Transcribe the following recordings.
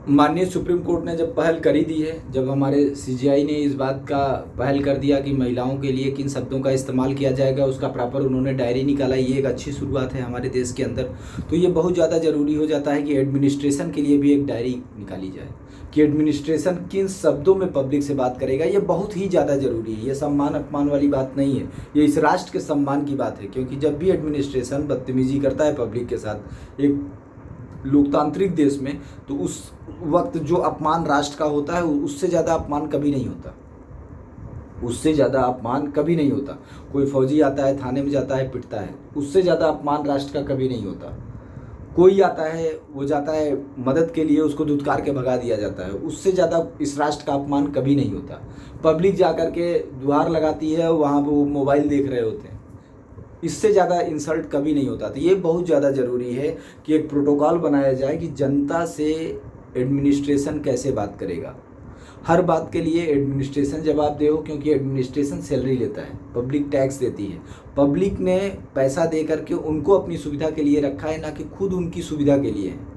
माननीय supreme court ने जब पहल करी दी है, जब हमारे सीजीआई ने इस बात का पहल कर दिया कि महिलाओं के लिए किन शब्दों का इस्तेमाल किया जाएगा, उसका प्रॉपर उन्होंने डायरी निकाला, ये एक अच्छी शुरुआत है हमारे देश के अंदर। तो ये बहुत ज़्यादा ज़रूरी हो जाता है कि एडमिनिस्ट्रेशन के लिए भी एक डायरी निकाली जाए कि एडमिनिस्ट्रेशन किन शब्दों में पब्लिक से बात करेगा। ये बहुत ही ज़्यादा ज़रूरी है, ये सम्मान अपमान वाली बात नहीं है, ये इस राष्ट्र के सम्मान की बात है। क्योंकि जब भी एडमिनिस्ट्रेशन बदतमीजी करता है पब्लिक के साथ एक लोकतांत्रिक देश में, तो उस वक्त जो अपमान राष्ट्र का होता है उससे ज़्यादा अपमान कभी नहीं होता, उससे ज़्यादा अपमान कभी नहीं होता। कोई फौजी आता है, थाने में जाता है, पिटता है, उससे ज़्यादा अपमान राष्ट्र का कभी नहीं होता। कोई आता है, वो जाता है मदद के लिए, उसको धुतकार के भगा दिया जाता है, उससे ज़्यादा इस राष्ट्र का अपमान कभी नहीं होता। पब्लिक जा कर के दुहार लगाती है, वहाँ पर वो मोबाइल देख रहे होते हैं, इससे ज़्यादा इंसल्ट कभी नहीं होता। तो ये बहुत ज़्यादा ज़रूरी है कि एक प्रोटोकॉल बनाया जाए कि जनता से एडमिनिस्ट्रेशन कैसे बात करेगा। हर बात के लिए एडमिनिस्ट्रेशन जवाबदेह हो, क्योंकि एडमिनिस्ट्रेशन सैलरी लेता है, पब्लिक टैक्स देती है, पब्लिक ने पैसा दे करके उनको अपनी सुविधा के लिए रखा है, ना कि खुद उनकी सुविधा के लिए है।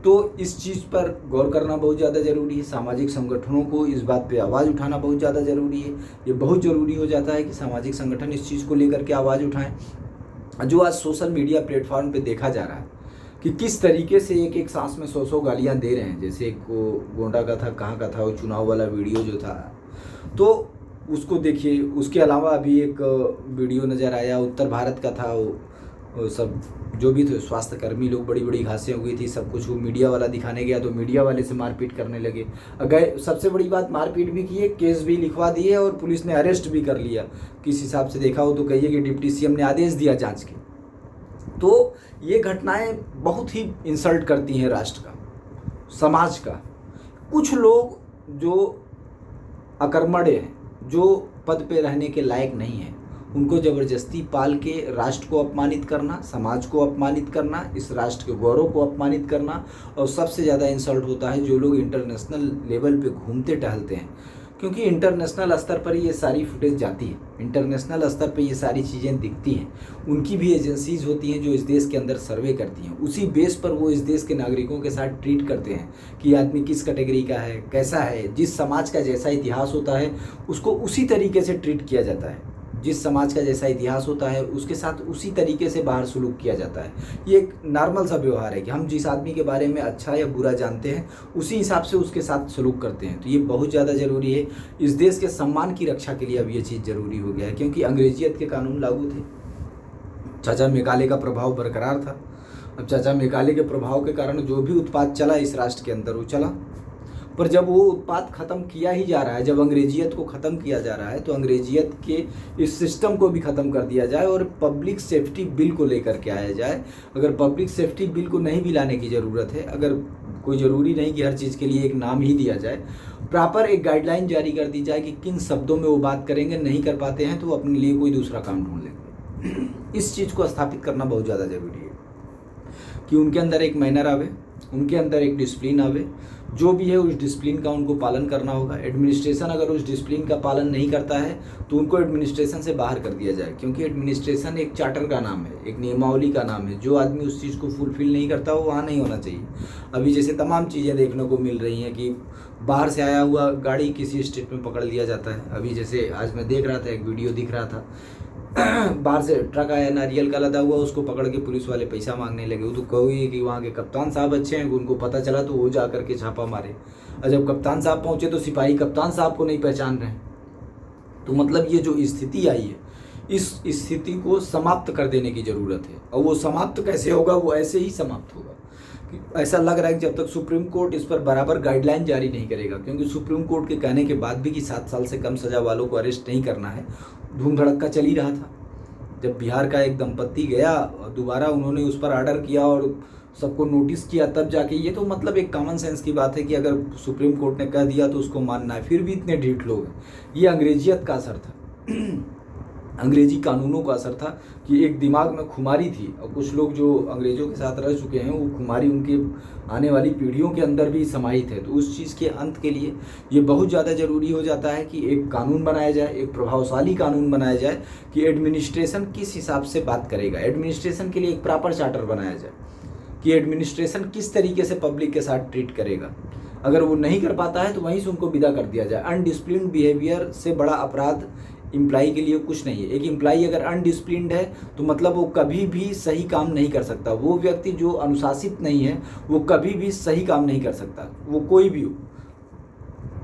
तो इस चीज़ पर गौर करना बहुत ज़्यादा ज़रूरी है। सामाजिक संगठनों को इस बात पे आवाज़ उठाना बहुत ज़्यादा ज़रूरी है। ये बहुत ज़रूरी हो जाता है कि सामाजिक संगठन इस चीज़ को लेकर के आवाज़ उठाएं। जो आज सोशल मीडिया प्लेटफॉर्म पे देखा जा रहा है कि किस तरीके से एक एक सांस में 100 गालियाँ दे रहे हैं। जैसे एक वो गोंडा का था, कहाँ का था, वो चुनाव वाला वीडियो जो था, तो उसको देखिए। उसके अलावा अभी एक वीडियो नज़र आया, उत्तर भारत का था, वो सब जो भी थे स्वास्थ्यकर्मी लोग, बड़ी बड़ी घासें हो गई थी, सब कुछ वो मीडिया वाला दिखाने गया तो मीडिया वाले से मारपीट करने लगे। अगर सबसे बड़ी बात, मारपीट भी की है, केस भी लिखवा दिए और पुलिस ने अरेस्ट भी कर लिया। किस हिसाब से देखा हो तो कहिए कि डिप्टी सीएम ने आदेश दिया जांच के। तो ये घटनाएं बहुत ही इंसल्ट करती हैं राष्ट्र का, समाज का। कुछ लोग जो अकर्मण्य हैं, जो पद पे रहने के लायक नहीं हैं, उनको ज़बरदस्ती पाल के राष्ट्र को अपमानित करना, समाज को अपमानित करना, इस राष्ट्र के गौरव को अपमानित करना। और सबसे ज़्यादा इंसल्ट होता है जो लोग इंटरनेशनल लेवल पे घूमते टहलते हैं, क्योंकि इंटरनेशनल स्तर पर ये सारी फुटेज जाती है, इंटरनेशनल स्तर पे ये सारी चीज़ें दिखती हैं। उनकी भी एजेंसीज होती हैं जो इस देश के अंदर सर्वे करती हैं, उसी बेस पर वो इस देश के नागरिकों के साथ ट्रीट करते हैं कि आदमी किस कैटेगरी का है, कैसा है। जिस समाज का जैसा इतिहास होता है उसको उसी तरीके से ट्रीट किया जाता है, जिस समाज का जैसा इतिहास होता है उसके साथ उसी तरीके से बाहर सलूक किया जाता है। ये एक नॉर्मल सा व्यवहार है कि हम जिस आदमी के बारे में अच्छा या बुरा जानते हैं उसी हिसाब से उसके साथ सलूक करते हैं। तो ये बहुत ज़्यादा ज़रूरी है। इस देश के सम्मान की रक्षा के लिए अब ये चीज़ ज़रूरी हो गया है, क्योंकि अंग्रेजियत के कानून लागू थे, चाचा मेकाले का प्रभाव बरकरार था। अब चाचा मेकाले के प्रभाव के कारण जो भी उत्पाद चला इस राष्ट्र के अंदर वो चला, पर जब वो उत्पाद ख़त्म किया ही जा रहा है, जब अंग्रेजियत को ख़त्म किया जा रहा है, तो अंग्रेजियत के इस सिस्टम को भी ख़त्म कर दिया जाए और पब्लिक सेफ्टी बिल को लेकर के आया जाए। अगर पब्लिक सेफ्टी बिल को नहीं भी लाने की ज़रूरत है, अगर कोई ज़रूरी नहीं कि हर चीज़ के लिए एक नाम ही दिया जाए, प्रॉपर एक गाइडलाइन जारी कर दी जाए कि किन शब्दों में वो बात करेंगे। नहीं कर पाते हैं तो वो अपने लिए कोई दूसरा काम ढूंढ लेंगे। इस चीज़ को स्थापित करना बहुत ज़्यादा ज़रूरी है कि उनके अंदर एक मैनर आवे, उनके अंदर एक डिसिप्लिन आवे, जो भी है उस डिसिप्लिन का उनको पालन करना होगा। एडमिनिस्ट्रेशन अगर उस डिसिप्लिन का पालन नहीं करता है तो उनको एडमिनिस्ट्रेशन से बाहर कर दिया जाए, क्योंकि एडमिनिस्ट्रेशन एक चार्टर का नाम है, एक नियमावली का नाम है। जो आदमी उस चीज़ को फुलफिल नहीं करता वो वहाँ नहीं होना चाहिए। अभी जैसे तमाम चीज़ें देखने को मिल रही हैं कि बाहर से आया हुआ गाड़ी किसी स्टेट में पकड़ लिया जाता है। अभी जैसे आज मैं देख रहा था, एक वीडियो दिख रहा था, बाहर से ट्रक आया नारियल का लदा हुआ, उसको पकड़ के पुलिस वाले पैसा मांगने लगे। वो तो कहोगे कि वहाँ के कप्तान साहब अच्छे हैं, उनको पता चला तो वो जा करके छापा मारे। और जब कप्तान साहब पहुँचे तो सिपाही कप्तान साहब को नहीं पहचान रहे। तो मतलब ये जो स्थिति आई है, इस स्थिति को समाप्त कर देने की ज़रूरत है। और वो समाप्त कैसे होगा? वो ऐसे ही समाप्त होगा। ऐसा लग रहा है कि जब तक सुप्रीम कोर्ट इस पर बराबर गाइडलाइन जारी नहीं करेगा, क्योंकि सुप्रीम कोर्ट के कहने के बाद भी कि 7 साल से कम सज़ा वालों को अरेस्ट नहीं करना है, धूम धड़क्का चल ही रहा था। जब बिहार का एक दंपत्ति गया, दोबारा उन्होंने उस पर ऑर्डर किया और सबको नोटिस किया, तब जाके, ये तो मतलब एक कॉमन सेंस की बात है कि अगर सुप्रीम कोर्ट ने कह दिया तो उसको मानना है। फिर भी इतने ढीठ लोग हैं। ये अंग्रेजियत का असर था, अंग्रेजी कानूनों का असर था कि एक दिमाग में खुमारी थी। और कुछ लोग जो अंग्रेज़ों के साथ रह चुके हैं, वो खुमारी उनके आने वाली पीढ़ियों के अंदर भी समाहित है। तो उस चीज़ के अंत के लिए ये बहुत ज़्यादा ज़रूरी हो जाता है कि एक कानून बनाया जाए, एक प्रभावशाली कानून बनाया जाए कि एडमिनिस्ट्रेशन किस हिसाब से बात करेगा। एडमिनिस्ट्रेशन के लिए एक प्रॉपर चार्टर बनाया जाए कि एडमिनिस्ट्रेशन किस तरीके से पब्लिक के साथ ट्रीट करेगा। अगर वो नहीं कर पाता है तो वहीं से उनको विदा कर दिया जाए। अनडिसिप्लिन्ड बिहेवियर से बड़ा अपराध इम्प्लाई के लिए कुछ नहीं है। एक इम्प्लाई अगर अनडिसिप्लिन्ड है तो मतलब वो कभी भी सही काम नहीं कर सकता। वो व्यक्ति जो अनुशासित नहीं है वो कभी भी सही काम नहीं कर सकता, वो कोई भी हो।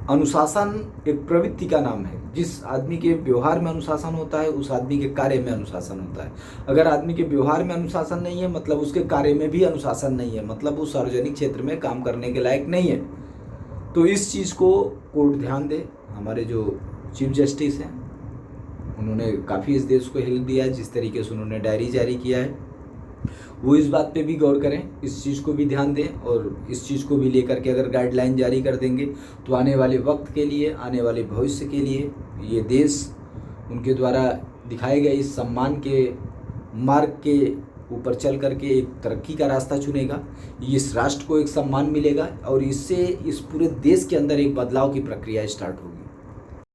अनुशासन एक प्रवृत्ति का नाम है। जिस आदमी के व्यवहार में अनुशासन होता है उस आदमी के कार्य में अनुशासन होता है। अगर आदमी के व्यवहार में अनुशासन नहीं है मतलब उसके कार्य में भी अनुशासन नहीं है, मतलब वो सार्वजनिक क्षेत्र में काम करने के लायक नहीं है। तो इस चीज़ को कोर्ट ध्यान दे। हमारे जो चीफ जस्टिस हैं उन्होंने काफ़ी इस देश को हेल्प दिया है। जिस तरीके से उन्होंने डायरी जारी किया है वो इस बात पे भी गौर करें, इस चीज़ को भी ध्यान दें और इस चीज़ को भी लेकर के अगर गाइडलाइन जारी कर देंगे तो आने वाले वक्त के लिए, आने वाले भविष्य के लिए ये देश उनके द्वारा दिखाए गए इस सम्मान के मार्ग के ऊपर चल करके एक तरक्की का रास्ता चुनेगा। इस राष्ट्र को एक सम्मान मिलेगा और इससे इस पूरे देश के अंदर एक बदलाव की प्रक्रिया स्टार्ट होगी।